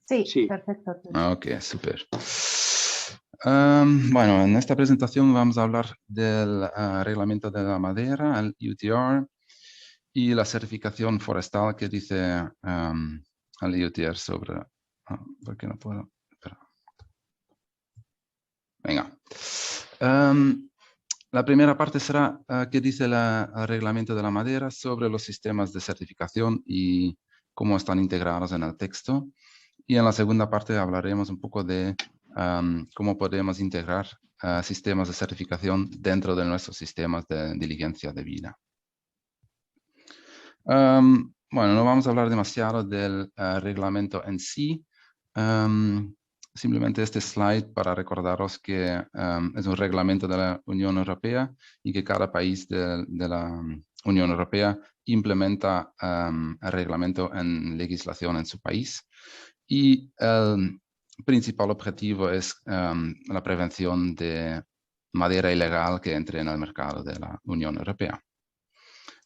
Sí, Sí. perfecto. Ok, súper. Bueno, en esta presentación vamos a hablar del reglamento de la madera, el UTR, y la certificación forestal que dice el UTR sobre... ¿por qué no puedo? Espera. Venga. La primera parte será qué dice el reglamento de la madera sobre los sistemas de certificación y cómo están integrados en el texto. Y en la segunda parte hablaremos un poco de cómo podemos integrar sistemas de certificación dentro de nuestros sistemas de diligencia de vida. Bueno, no vamos a hablar demasiado del reglamento en sí. Simplemente este slide para recordaros que es un reglamento de la Unión Europea y que cada país de la Unión Europea implementa el reglamento en legislación en su país. Y el principal objetivo es la prevención de madera ilegal que entre en el mercado de la Unión Europea.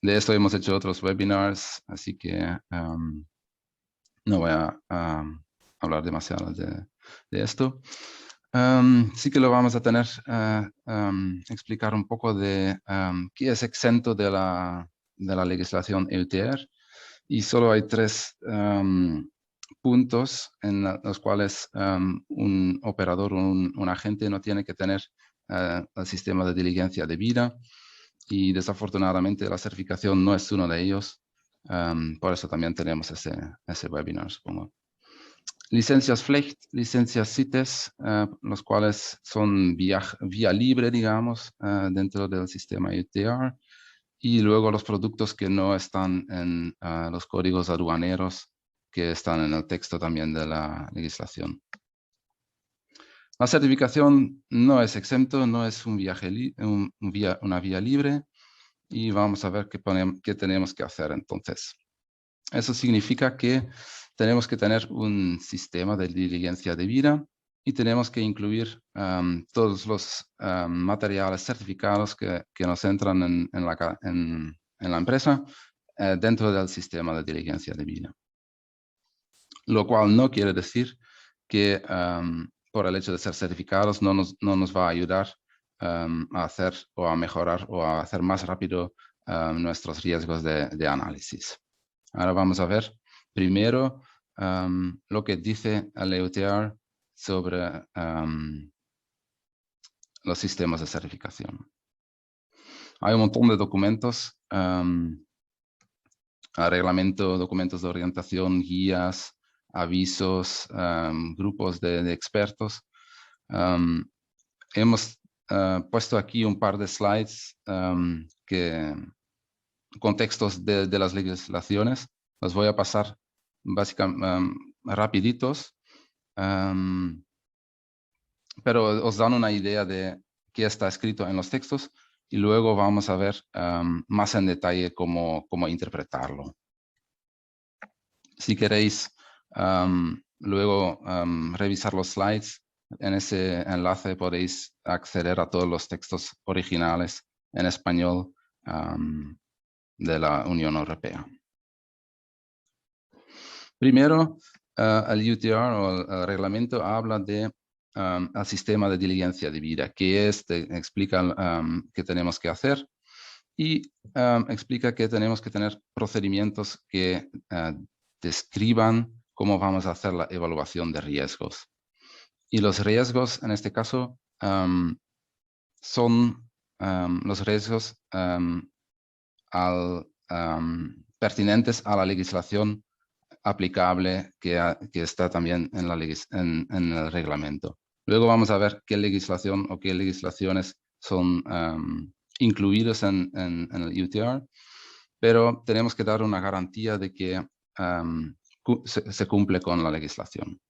De esto hemos hecho otros webinars, así que no voy a hablar demasiado de esto. Sí que lo vamos a tener explicar un poco de qué es exento de la legislación EUTR, y solo hay tres puntos en los cuales un operador o un agente no tiene que tener el sistema de diligencia debida, y desafortunadamente la certificación no es uno de ellos. Por eso también tenemos ese webinar, supongo. Licencias FLEGT, licencias CITES, los cuales son vía libre, digamos, dentro del sistema UTR. Y luego los productos que no están en los códigos aduaneros, que están en el texto también de la legislación. La certificación no es exento, no es una vía libre, y vamos a ver qué tenemos que hacer entonces. Eso significa que tenemos que tener un sistema de diligencia debida y tenemos que incluir todos los materiales certificados que nos entran en la empresa dentro del sistema de diligencia debida. Lo cual no quiere decir que por el hecho de ser certificados no nos va a ayudar a hacer o a mejorar o a hacer más rápido nuestros riesgos de análisis. Ahora vamos a ver primero lo que dice el EUTR sobre los sistemas de certificación. Hay un montón de documentos, reglamento, documentos de orientación, guías, avisos, grupos de expertos. Hemos puesto aquí un par de slides contextos de las legislaciones. Los voy a pasar básicamente rapiditos, pero os dan una idea de qué está escrito en los textos, y luego vamos a ver más en detalle cómo interpretarlo. Si queréis luego revisar los slides, en ese enlace podéis acceder a todos los textos originales en español de la Unión Europea. Primero, el UTR o el reglamento habla de el sistema de diligencia debida, que explica qué tenemos que hacer, y explica que tenemos que tener procedimientos que describan cómo vamos a hacer la evaluación de riesgos. Y los riesgos, en este caso, son los riesgos pertinentes a la legislación aplicable que está también en el reglamento. Luego vamos a ver qué legislación o qué legislaciones son incluidos en el UTR, pero tenemos que dar una garantía de que se cumple con la legislación.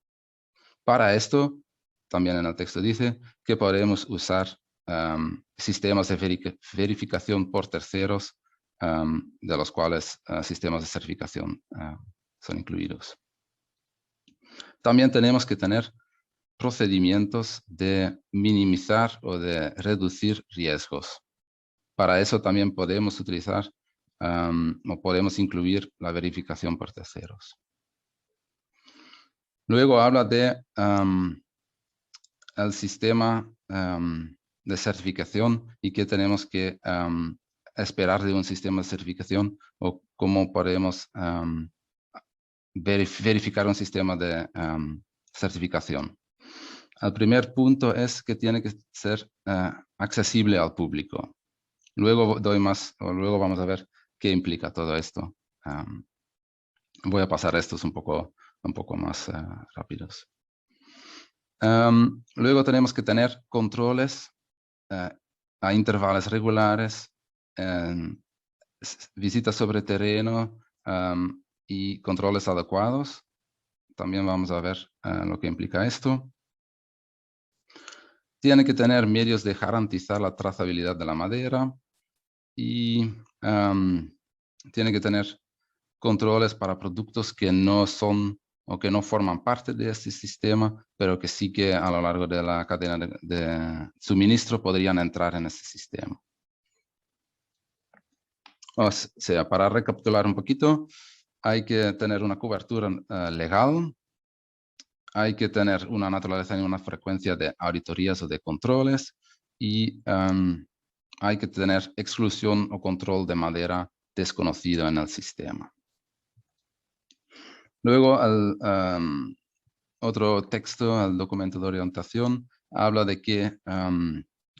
Para esto, también en el texto dice que podemos usar sistemas de verificación por terceros, de los cuales sistemas de certificación son incluidos. También tenemos que tener procedimientos de minimizar o de reducir riesgos. Para eso también podemos utilizar o podemos incluir la verificación por terceros. Luego habla de el sistema de certificación y qué tenemos que esperar de un sistema de certificación o cómo podemos verificar un sistema de certificación. El primer punto es que tiene que ser accesible al público. Luego luego vamos a ver qué implica todo esto. Voy a pasar estos un poco más rápidos. Luego tenemos que tener controles a intervalos regulares, visitas sobre terreno y controles adecuados. También vamos a ver lo que implica esto. Tiene que tener medios de garantizar la trazabilidad de la madera y tiene que tener controles para productos que no son o que no forman parte de este sistema, pero que sí que a lo largo de la cadena de suministro podrían entrar en este sistema. O sea, para recapitular un poquito, hay que tener una cobertura legal, hay que tener una naturaleza y una frecuencia de auditorías o de controles y hay que tener exclusión o control de madera desconocido en el sistema. Luego, otro texto, el documento de orientación, habla de que,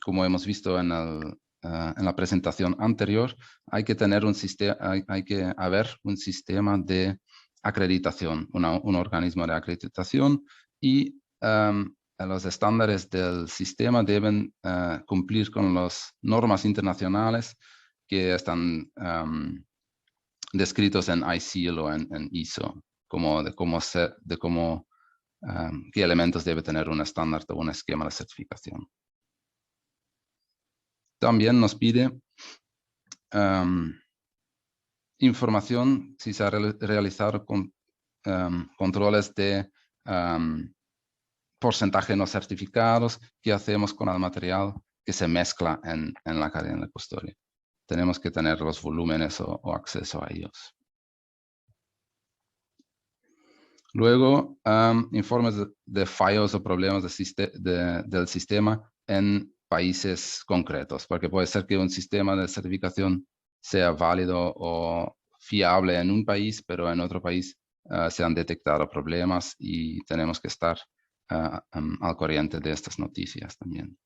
como hemos visto en la presentación anterior, hay que tener un sistema, hay que haber un sistema de acreditación, un organismo de acreditación y los estándares del sistema deben cumplir con las normas internacionales que están descritos en ISIL o en ISO, como qué elementos debe tener un estándar o un esquema de certificación. También nos pide información si se ha realizado controles de porcentaje no certificados, qué hacemos con el material que se mezcla en la cadena de custodia. Tenemos que tener los volúmenes o acceso a ellos. Luego, informes de fallos o problemas del sistema en países concretos, porque puede ser que un sistema de certificación sea válido o fiable en un país, pero en otro país se han detectado problemas y tenemos que estar al corriente de estas noticias también.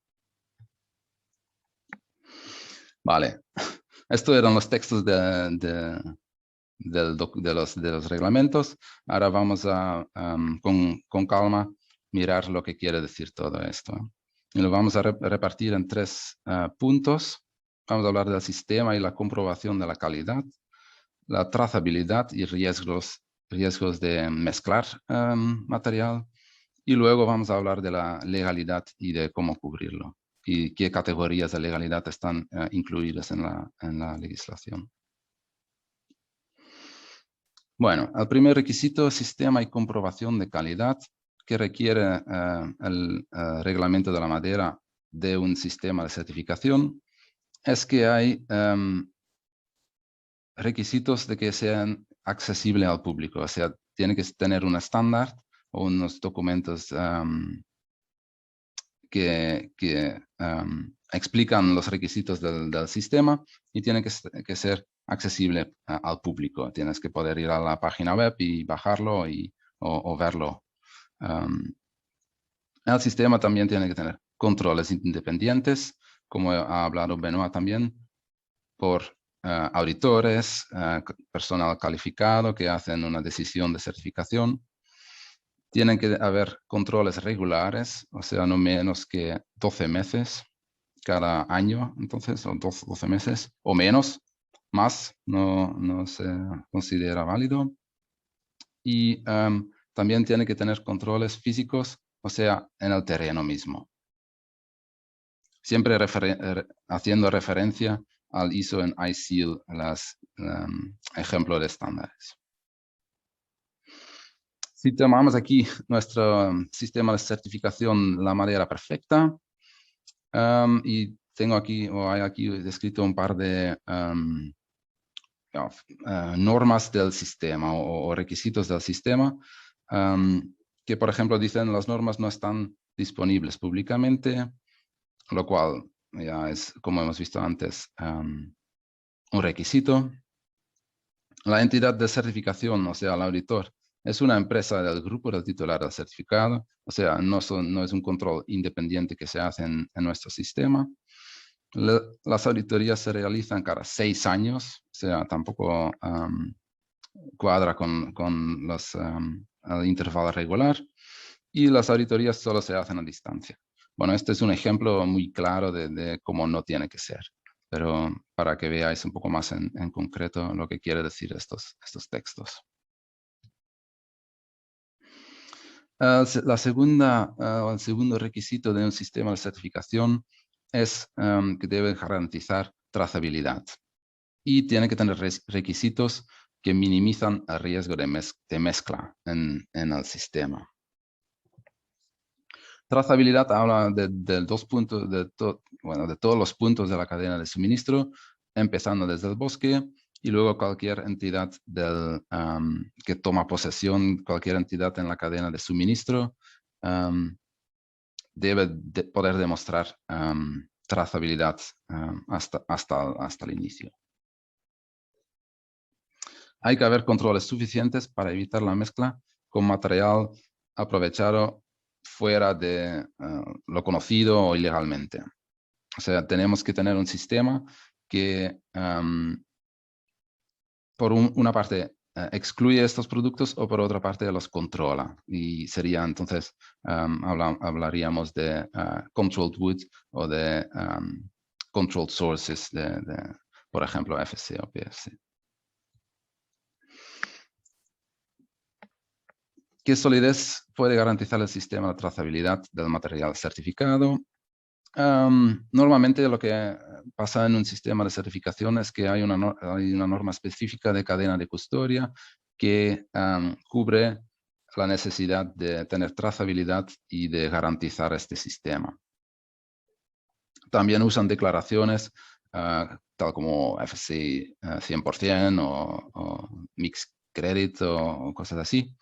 Vale, estos eran los textos de los reglamentos. Ahora vamos a, con calma, mirar lo que quiere decir todo esto. Y lo vamos a repartir en 3 puntos. Vamos a hablar del sistema y la comprobación de la calidad, la trazabilidad y riesgos de mezclar material. Y luego vamos a hablar de la legalidad y de cómo cubrirlo y qué categorías de legalidad están incluidas en la legislación. Bueno, el primer requisito, sistema y comprobación de calidad que requiere el reglamento de la madera de un sistema de certificación, es que hay requisitos de que sean accesibles al público, o sea, tiene que tener un estándar o unos documentos que explican los requisitos del sistema y tiene que ser accesible al público. Tienes que poder ir a la página web y bajarlo o verlo. El sistema también tiene que tener controles independientes, como ha hablado Benoit también, por auditores, personal calificado que hacen una decisión de certificación. Tienen que haber controles regulares, o sea, no menos que 12 meses cada año, entonces, o 12 meses, o menos, más no se considera válido. Y también tiene que tener controles físicos, o sea, en el terreno mismo. Siempre haciendo referencia al ISO en ISIL, los ejemplos de estándares. Si tomamos aquí nuestro sistema de certificación, la madera perfecta, y tengo aquí, o hay aquí descrito un par de normas del sistema o requisitos del sistema. que, por ejemplo, dicen las normas no están disponibles públicamente, lo cual ya es, como hemos visto antes, un requisito. La entidad de certificación, o sea, el auditor, es una empresa del grupo del titular del certificado, o sea, no es un control independiente que se hace en nuestro sistema. Las auditorías se realizan cada 6 años, o sea, tampoco cuadra con el intervalo regular, y las auditorías solo se hacen a distancia. Bueno, este es un ejemplo muy claro de cómo no tiene que ser, pero para que veáis un poco más en concreto lo que quiere decir estos textos. El segundo requisito de un sistema de certificación es que debe garantizar trazabilidad y tiene que tener requisitos que minimizan el riesgo de mezcla en el sistema. Trazabilidad habla de dos puntos, de todos los puntos de la cadena de suministro, empezando desde el bosque y luego cualquier entidad que toma posesión, cualquier entidad en la cadena de suministro, debe poder demostrar trazabilidad hasta el inicio. Hay que haber controles suficientes para evitar la mezcla con material aprovechado fuera de lo conocido o ilegalmente. O sea, tenemos que tener un sistema que, por una parte, excluye estos productos o por otra parte los controla. Y sería entonces, hablaríamos de controlled wood o de controlled sources, por ejemplo, FSC o PFC. ¿Qué solidez puede garantizar el sistema de trazabilidad del material certificado? Normalmente lo que pasa en un sistema de certificación es que hay una norma específica de cadena de custodia que cubre la necesidad de tener trazabilidad y de garantizar este sistema. También usan declaraciones tal como FSC 100% o Mixed Credit o cosas así,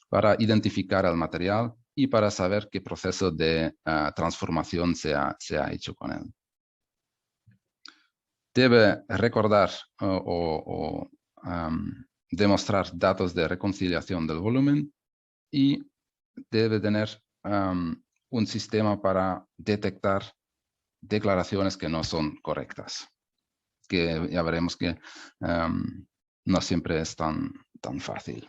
para identificar el material y para saber qué proceso de transformación se ha hecho con él. Debe recordar o demostrar datos de reconciliación del volumen y debe tener un sistema para detectar declaraciones que no son correctas, que ya veremos que no siempre es tan fácil.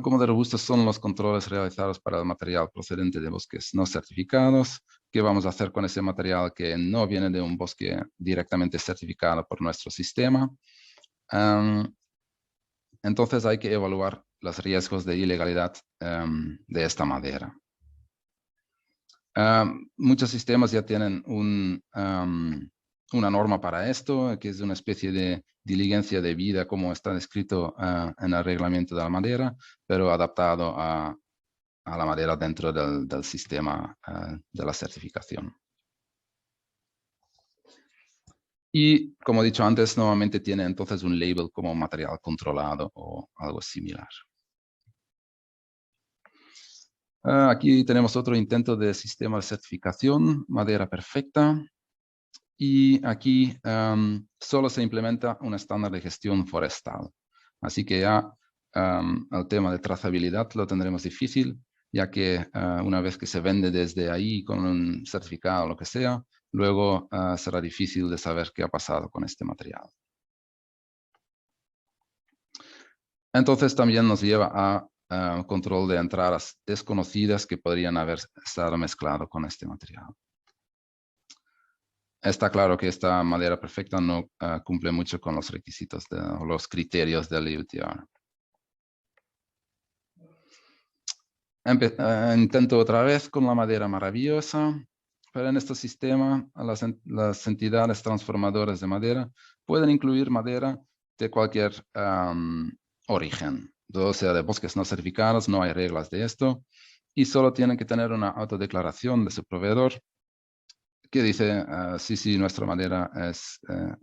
Cómo de robustos son los controles realizados para el material procedente de bosques no certificados. ¿Qué vamos a hacer con ese material que no viene de un bosque directamente certificado por nuestro sistema? Entonces hay que evaluar los riesgos de ilegalidad de esta madera. Muchos sistemas ya tienen una norma para esto, que es una especie de diligencia de vida, como está descrito en el reglamento de la madera, pero adaptado a la madera dentro del sistema de la certificación. Y, como he dicho antes, normalmente tiene entonces un label como material controlado o algo similar. Aquí tenemos otro intento de sistema de certificación, madera perfecta. Y aquí solo se implementa un estándar de gestión forestal. Así que ya el tema de trazabilidad lo tendremos difícil, ya que una vez que se vende desde ahí con un certificado o lo que sea, luego será difícil de saber qué ha pasado con este material. Entonces también nos lleva a control de entradas desconocidas que podrían haber estado mezclado con este material. Está claro que esta madera perfecta no cumple mucho con los requisitos o los criterios del EUTR. Intento otra vez con la madera maravillosa. Pero en este sistema, las entidades transformadoras de madera pueden incluir madera de cualquier origen. O sea, de bosques no certificados, no hay reglas de esto. Y solo tienen que tener una autodeclaración de su proveedor que dice, sí, nuestra madera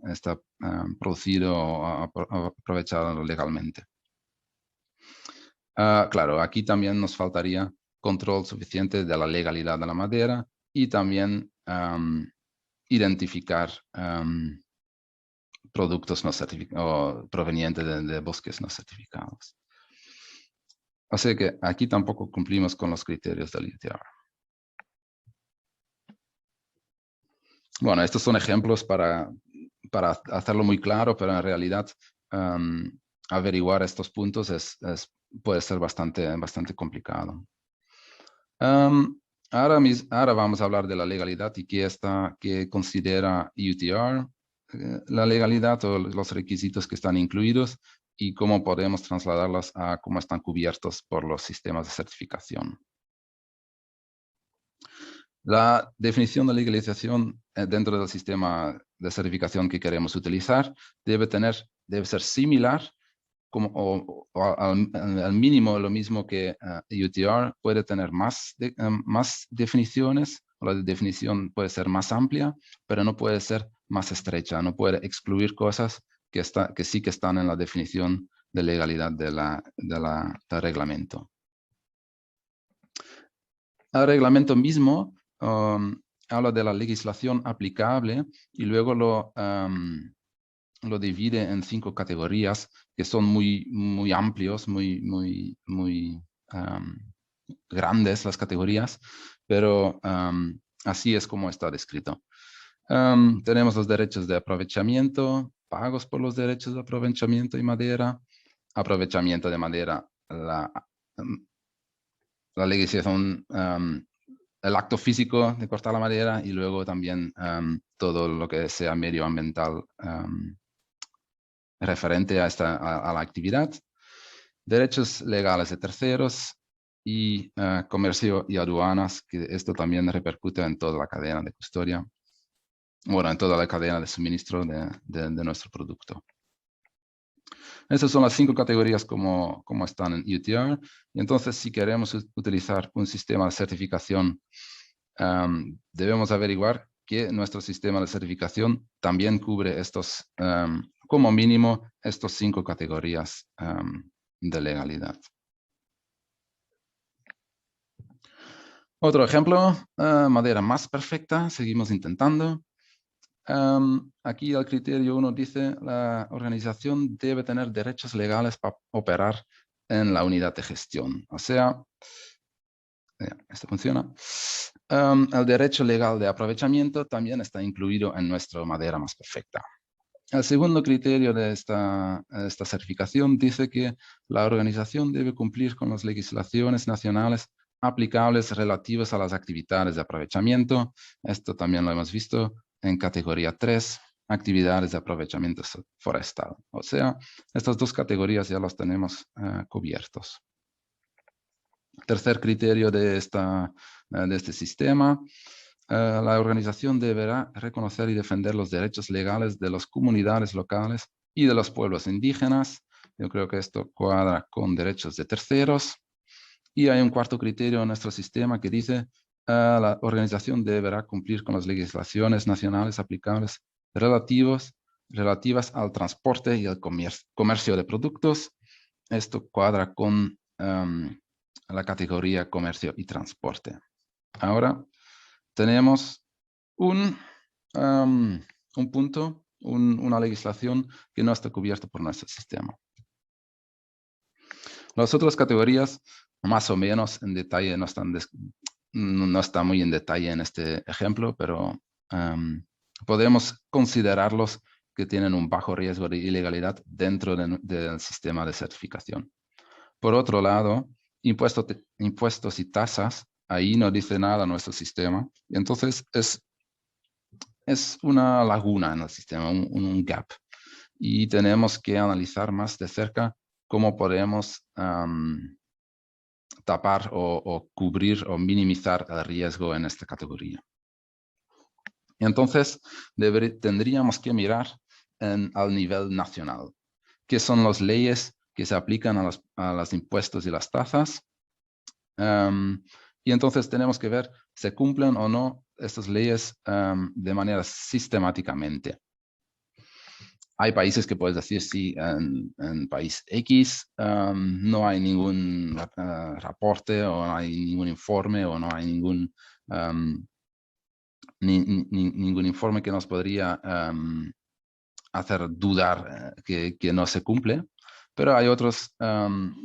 está producido o aprovechado legalmente. Claro, aquí también nos faltaría control suficiente de la legalidad de la madera y también identificar productos no certificados provenientes de bosques no certificados. Así que aquí tampoco cumplimos con los criterios del UTR. Bueno, estos son ejemplos para hacerlo muy claro, pero en realidad averiguar estos puntos puede ser bastante complicado. Ahora vamos a hablar de la legalidad y qué considera UTR, la legalidad o los requisitos que están incluidos y cómo podemos trasladarlos a cómo están cubiertos por los sistemas de certificación. La definición de legalización dentro del sistema de certificación que queremos utilizar debe ser similar o al mínimo lo mismo que UTR, puede tener más definiciones, o la definición puede ser más amplia, pero no puede ser más estrecha, no puede excluir cosas que sí que están en la definición de legalidad del reglamento. El reglamento mismo habla de la legislación aplicable y luego lo divide en 5 categorías que son muy amplios, muy grandes las categorías, pero así es como está descrito. Tenemos los derechos de aprovechamiento, pagos por los derechos de aprovechamiento y madera, aprovechamiento de madera, la legislación, el acto físico de cortar la madera y luego también todo lo que sea medioambiental referente a la actividad, derechos legales de terceros y comercio y aduanas, que esto también repercute en toda la cadena de custodia, bueno, en toda la cadena de suministro de nuestro producto. Estas son las 5 categorías como están en UTR. Y entonces, si queremos utilizar un sistema de certificación, debemos averiguar que nuestro sistema de certificación también cubre como mínimo, estos 5 categorías de legalidad. Otro ejemplo, madera más perfecta, seguimos intentando. Aquí el criterio 1 dice la organización debe tener derechos legales para operar en la unidad de gestión. O sea, esto funciona. El derecho legal de aprovechamiento también está incluido en nuestra madera más perfecta. El segundo criterio de esta certificación dice que la organización debe cumplir con las legislaciones nacionales aplicables relativas a las actividades de aprovechamiento. Esto también lo hemos visto en categoría 3, actividades de aprovechamiento forestal. O sea, estas 2 categorías ya las tenemos cubiertos. Tercer criterio de este sistema, la organización deberá reconocer y defender los derechos legales de las comunidades locales y de los pueblos indígenas. Yo creo que esto cuadra con derechos de terceros. Y hay un cuarto criterio en nuestro sistema que dice la organización deberá cumplir con las legislaciones nacionales aplicables relativas al transporte y al comercio de productos. Esto cuadra con la categoría comercio y transporte. Ahora tenemos un punto, una legislación que no está cubierta por nuestro sistema. Las otras categorías, más o menos en detalle, no está muy en detalle en este ejemplo, pero podemos considerarlos que tienen un bajo riesgo de ilegalidad dentro del sistema de certificación. Por otro lado, impuestos y tasas, ahí no dice nada nuestro sistema. Y entonces es una laguna en el sistema, un gap. Y tenemos que analizar más de cerca cómo podemos tapar o cubrir o minimizar el riesgo en esta categoría. Y entonces tendríamos que mirar al nivel nacional, qué son las leyes que se aplican a los impuestos y las tasas. Y entonces tenemos que ver si se cumplen o no estas leyes de manera sistemáticamente. Hay países que puedes decir, sí, en país X no hay ningún reporte o no hay ningún informe o no hay ningún, ningún informe que nos podría hacer dudar que no se cumple. Pero hay otros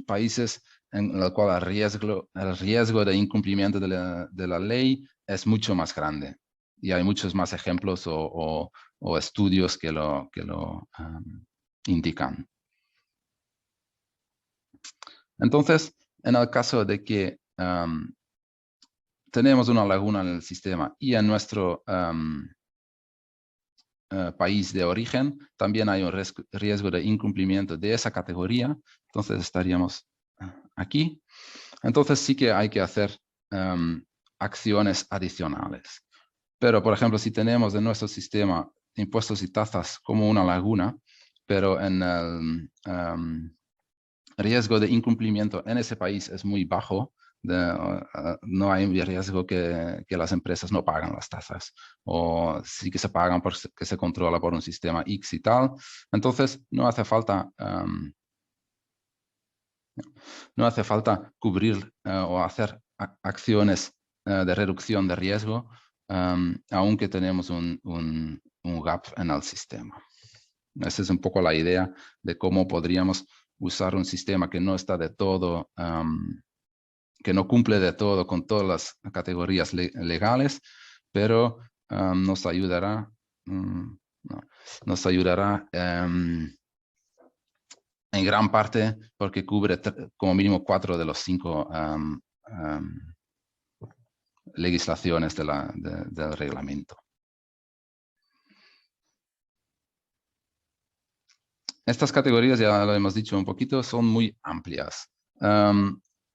países en los cuales el riesgo de incumplimiento de la ley es mucho más grande. Y hay muchos más ejemplos o estudios que lo indican. Entonces, en el caso de que tenemos una laguna en el sistema y en nuestro país de origen también hay un riesgo de incumplimiento de esa categoría, entonces estaríamos aquí. Entonces sí que hay que hacer acciones adicionales. Pero, por ejemplo, si tenemos en nuestro sistema impuestos y tasas como una laguna, pero en el riesgo de incumplimiento en ese país es muy bajo, no hay riesgo que las empresas no pagan las tasas, o sí que se pagan porque se controla por un sistema X y tal. Entonces, no hace falta cubrir o hacer acciones de reducción de riesgo, aunque tenemos un gap en el sistema. Esa es un poco la idea de cómo podríamos usar un sistema que no está de todo, que no cumple de todo con todas las categorías legales, pero nos ayudará, nos ayudará en gran parte porque cubre como mínimo 4 de los 5 legislaciones del reglamento. Estas categorías, ya lo hemos dicho un poquito, son muy amplias.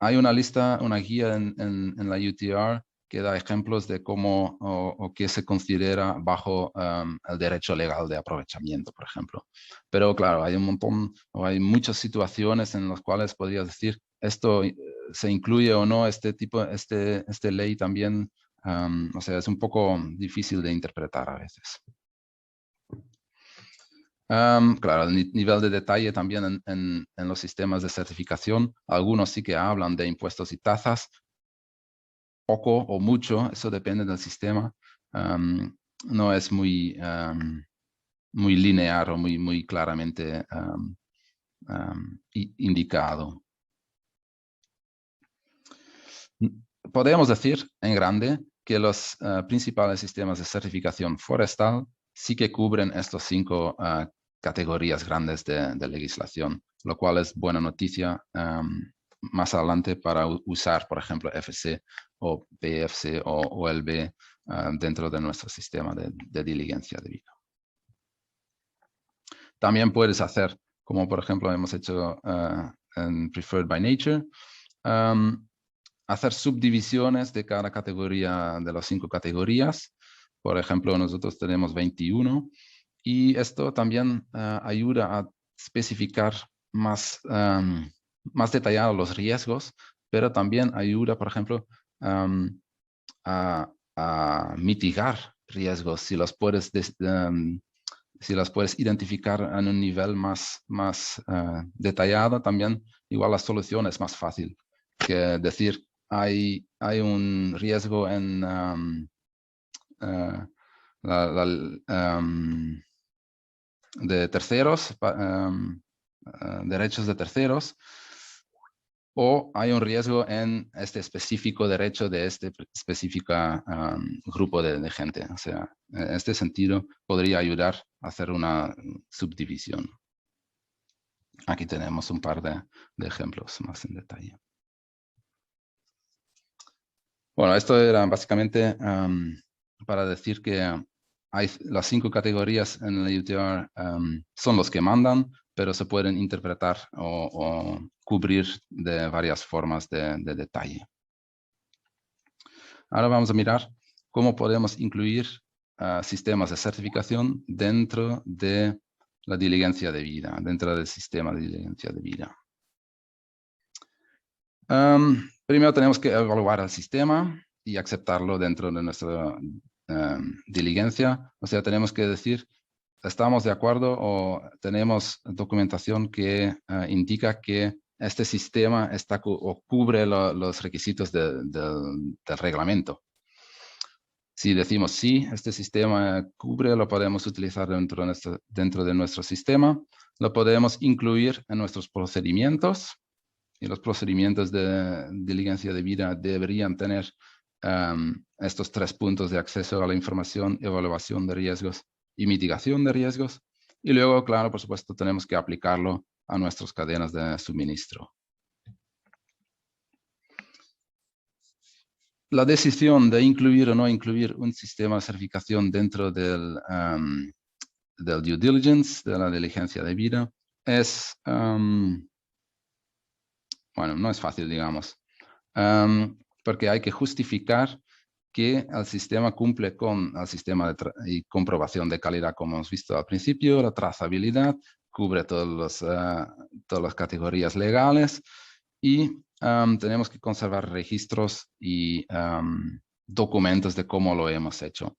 Hay una lista, una guía en la UTR que da ejemplos de cómo o qué se considera bajo el derecho legal de aprovechamiento, por ejemplo. Pero claro, hay un montón, o hay muchas situaciones en las cuales podrías decir, esto se incluye o no este ley también, o sea, es un poco difícil de interpretar a veces. Claro, el nivel de detalle también en los sistemas de certificación. Algunos sí que hablan de impuestos y tasas, poco o mucho, eso depende del sistema. No es muy, muy lineal o muy claramente indicado. Podemos decir en grande que los principales sistemas de certificación forestal sí que cubren estos 5 categorías grandes de legislación, lo cual es buena noticia más adelante para usar, por ejemplo, FC o PFC o OLB dentro de nuestro sistema de diligencia de vida. También puedes hacer, como por ejemplo hemos hecho en Preferred by Nature, hacer subdivisiones de cada categoría de las 5 categorías. Por ejemplo, nosotros tenemos 21 y esto también ayuda a especificar más, más detallado los riesgos, pero también ayuda, por ejemplo, a mitigar riesgos si los puedes si las puedes identificar en un nivel más detallado, también igual la solución es más fácil que decir hay un riesgo en de terceros, derechos de terceros, o hay un riesgo en este específico derecho de este específico grupo de gente. O sea, en este sentido podría ayudar a hacer una subdivisión. Aquí tenemos un par de ejemplos más en detalle. Bueno, esto era básicamente para decir que hay las 5 categorías en el UTR son los que mandan, pero se pueden interpretar o cubrir de varias formas de detalle. Ahora vamos a mirar cómo podemos incluir sistemas de certificación dentro de la diligencia de vida, dentro del sistema de diligencia de vida. Primero tenemos que evaluar el sistema y aceptarlo dentro de nuestra diligencia. O sea, tenemos que decir estamos de acuerdo o tenemos documentación que indica que este sistema o cubre los requisitos del reglamento. Si decimos sí, este sistema cubre, lo podemos utilizar dentro de nuestro sistema, lo podemos incluir en nuestros procedimientos, y los procedimientos de diligencia de vida deberían tener estos 3 puntos de acceso a la información, evaluación de riesgos y mitigación de riesgos. Y luego, claro, por supuesto, tenemos que aplicarlo a nuestras cadenas de suministro. La decisión de incluir o no incluir un sistema de certificación dentro del due diligence, de la diligencia de vida, es, bueno, no es fácil, digamos, porque hay que justificar que el sistema cumple con el sistema y comprobación de calidad, como hemos visto al principio, la trazabilidad, cubre todas las categorías legales y tenemos que conservar registros y documentos de cómo lo hemos hecho.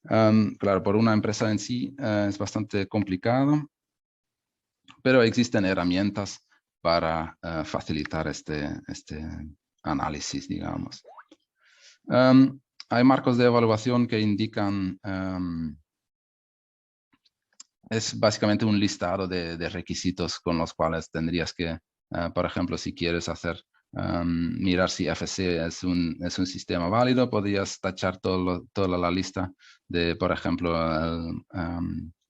Claro, por una empresa en sí es bastante complicado, pero existen herramientas para facilitar este análisis, digamos. Hay marcos de evaluación que indican, es básicamente un listado de requisitos con los cuales tendrías que, por ejemplo, si quieres mirar si FC es un sistema válido, podrías tachar toda la lista de, por ejemplo,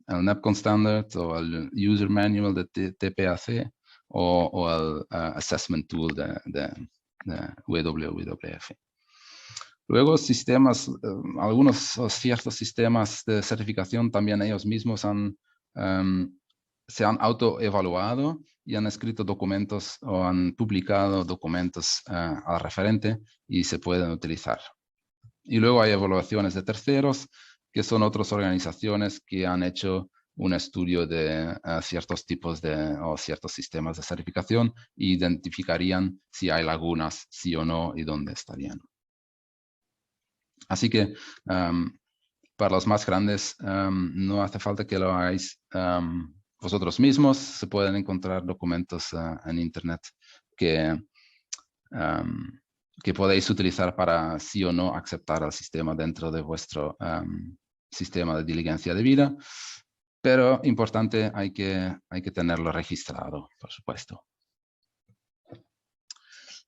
el NEPCON Standard o el User Manual de TPAC o el Assessment Tool de WWF. Luego algunos ciertos sistemas de certificación también ellos mismos se han autoevaluado y han escrito documentos o han publicado documentos al referente y se pueden utilizar. Y luego hay evaluaciones de terceros, que son otras organizaciones que han hecho un estudio de ciertos tipos o ciertos sistemas de certificación e identificarían si hay lagunas, sí o no, y dónde estarían. Así que para los más grandes no hace falta que lo hagáis vosotros mismos. Se pueden encontrar documentos en Internet que podéis utilizar para sí o no aceptar el sistema dentro de vuestro sistema de diligencia de vida. Pero importante, hay que tenerlo registrado, por supuesto.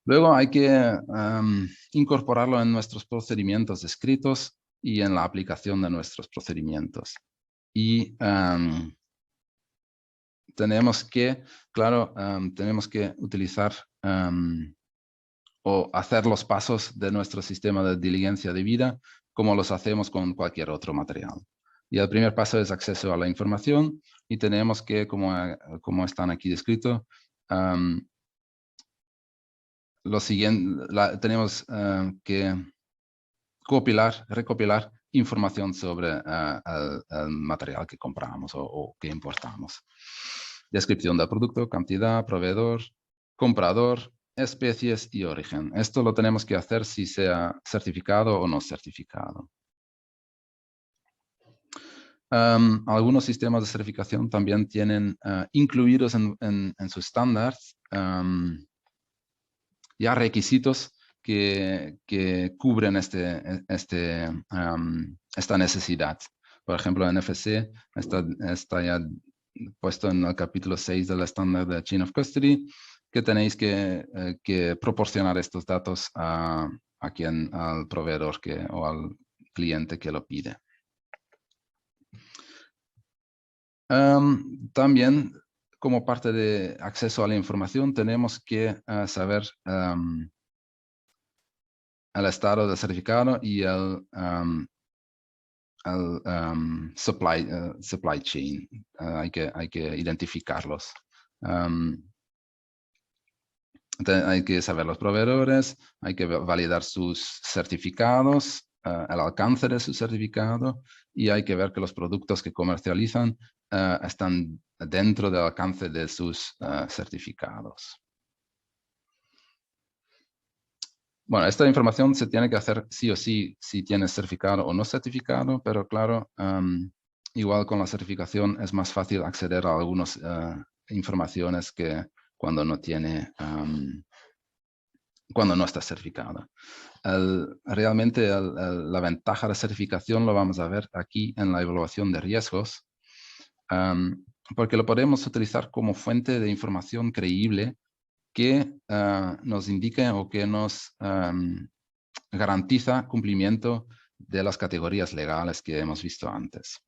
Luego hay que incorporarlo en nuestros procedimientos escritos y en la aplicación de nuestros procedimientos. Y tenemos que, claro, tenemos que utilizar o hacer los pasos de nuestro sistema de diligencia de vida como los hacemos con cualquier otro material. Y el primer paso es acceso a la información y tenemos que, como están aquí descritos, lo siguiente, tenemos que recopilar información sobre el material que compramos o que importamos. Descripción del producto, cantidad, proveedor, comprador, especies y origen. Esto lo tenemos que hacer si sea certificado o no certificado. Algunos sistemas de certificación también tienen incluidos en sus estándares ya requisitos que cubren esta necesidad. Por ejemplo, NFC está ya puesto en el capítulo 6 del estándar de Chain of Custody, que tenéis que proporcionar estos datos al proveedor o al cliente que lo pide. También, como parte de acceso a la información, tenemos que saber el estado del certificado y el supply chain. Hay que identificarlos. Hay que saber los proveedores, hay que validar sus certificados, el alcance de su certificado, y hay que ver que los productos que comercializan están dentro del alcance de sus certificados. Bueno, esta información se tiene que hacer sí o sí si tienes certificado o no certificado, pero claro, igual con la certificación es más fácil acceder a algunas informaciones que cuando no tiene, cuando no está certificada. Realmente la ventaja de certificación lo vamos a ver aquí en la evaluación de riesgos, porque lo podemos utilizar como fuente de información creíble que nos indique o que nos garantiza cumplimiento de las categorías legales que hemos visto antes.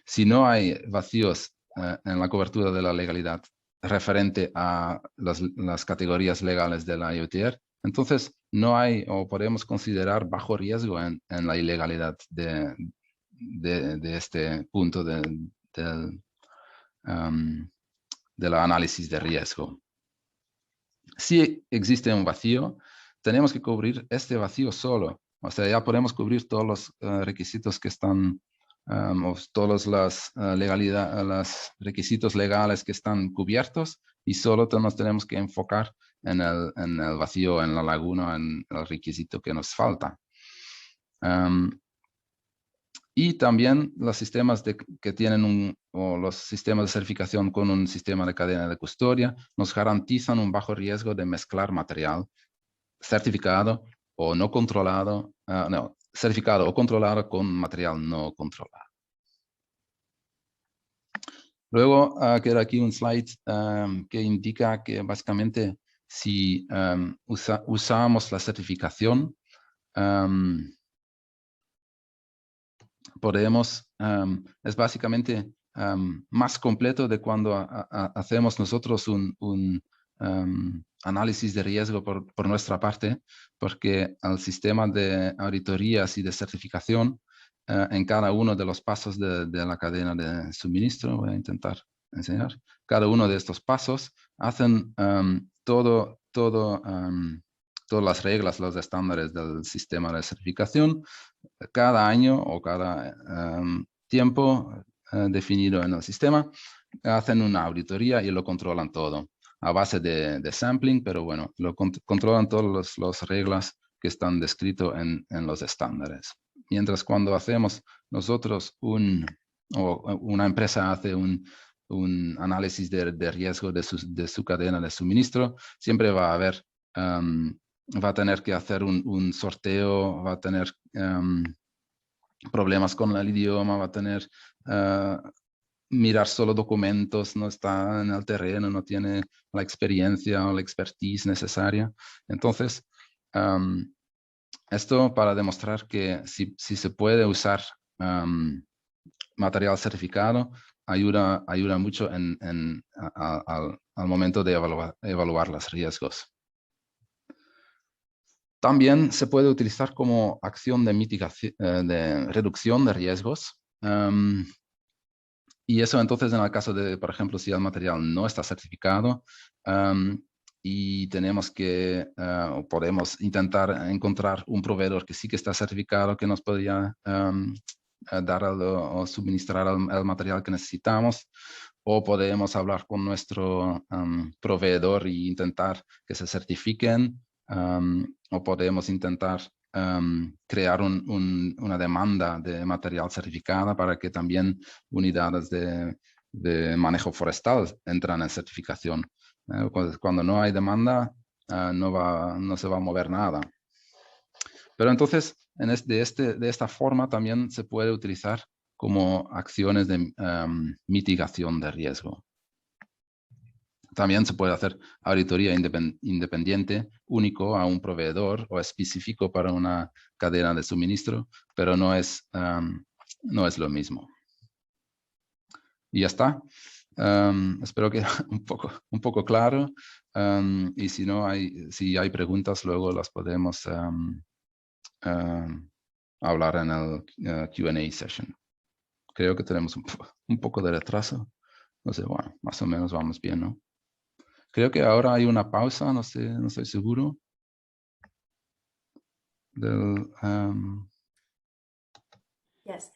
Si no hay vacíos en la cobertura de la legalidad referente a las categorías legales de la IoTR, entonces no hay o podemos considerar bajo riesgo en la ilegalidad de este punto del análisis de riesgo. Si existe un vacío, tenemos que cubrir este vacío solo. O sea, ya podemos cubrir todos los requisitos que están, todos los requisitos legales que están cubiertos, y solo nos tenemos que enfocar en el vacío, en la laguna, en el requisito que nos falta. Y también los sistemas que tienen los sistemas de certificación con un sistema de cadena de custodia nos garantizan un bajo riesgo de mezclar material certificado o no controlado, certificado o controlado con material no controlado. Luego queda aquí un slide que indica que básicamente si usamos la certificación, podemos, es básicamente más completo de cuando hacemos nosotros un análisis de riesgo por nuestra parte, porque el sistema de auditorías y de certificación en cada uno de los pasos de la cadena de suministro, voy a intentar enseñar, cada uno de estos pasos hacen todas las reglas, los estándares del sistema de certificación cada año o cada tiempo definido en el sistema, hacen una auditoría y lo controlan todo a base de sampling, pero bueno, lo controlan todas las reglas que están descritas en los estándares. Mientras cuando hacemos nosotros o una empresa hace un análisis de riesgo de su cadena de suministro, siempre va a haber, va a tener que hacer un sorteo, va a tener problemas con el idioma, va a tener mirar solo documentos, no está en el terreno, no tiene la experiencia o la expertise necesaria. Entonces, esto para demostrar que si se puede usar material certificado, ayuda mucho al momento de evaluar los riesgos. También se puede utilizar como acción de mitigación, de reducción de riesgos. Y eso entonces en el caso de, por ejemplo, si el material no está certificado y tenemos que, podemos intentar encontrar un proveedor que sí que está certificado, que nos podría dar o suministrar el material que necesitamos, o podemos hablar con nuestro proveedor e intentar que se certifiquen, o podemos intentar crear una demanda de material certificada para que también unidades de manejo forestal entran en certificación. Cuando no hay demanda, no se va a mover nada. Pero entonces, de esta forma también se puede utilizar como acciones de mitigación de riesgo. También se puede hacer auditoría independiente, único a un proveedor o específico para una cadena de suministro, pero no es lo mismo. Y ya está. Espero que un poco claro. Y si hay preguntas, luego las podemos hablar en el Q&A session. Creo que tenemos un poco de retraso. No sé, bueno, más o menos vamos bien, ¿no? Creo que ahora hay una pausa, no sé, no estoy seguro. Yes.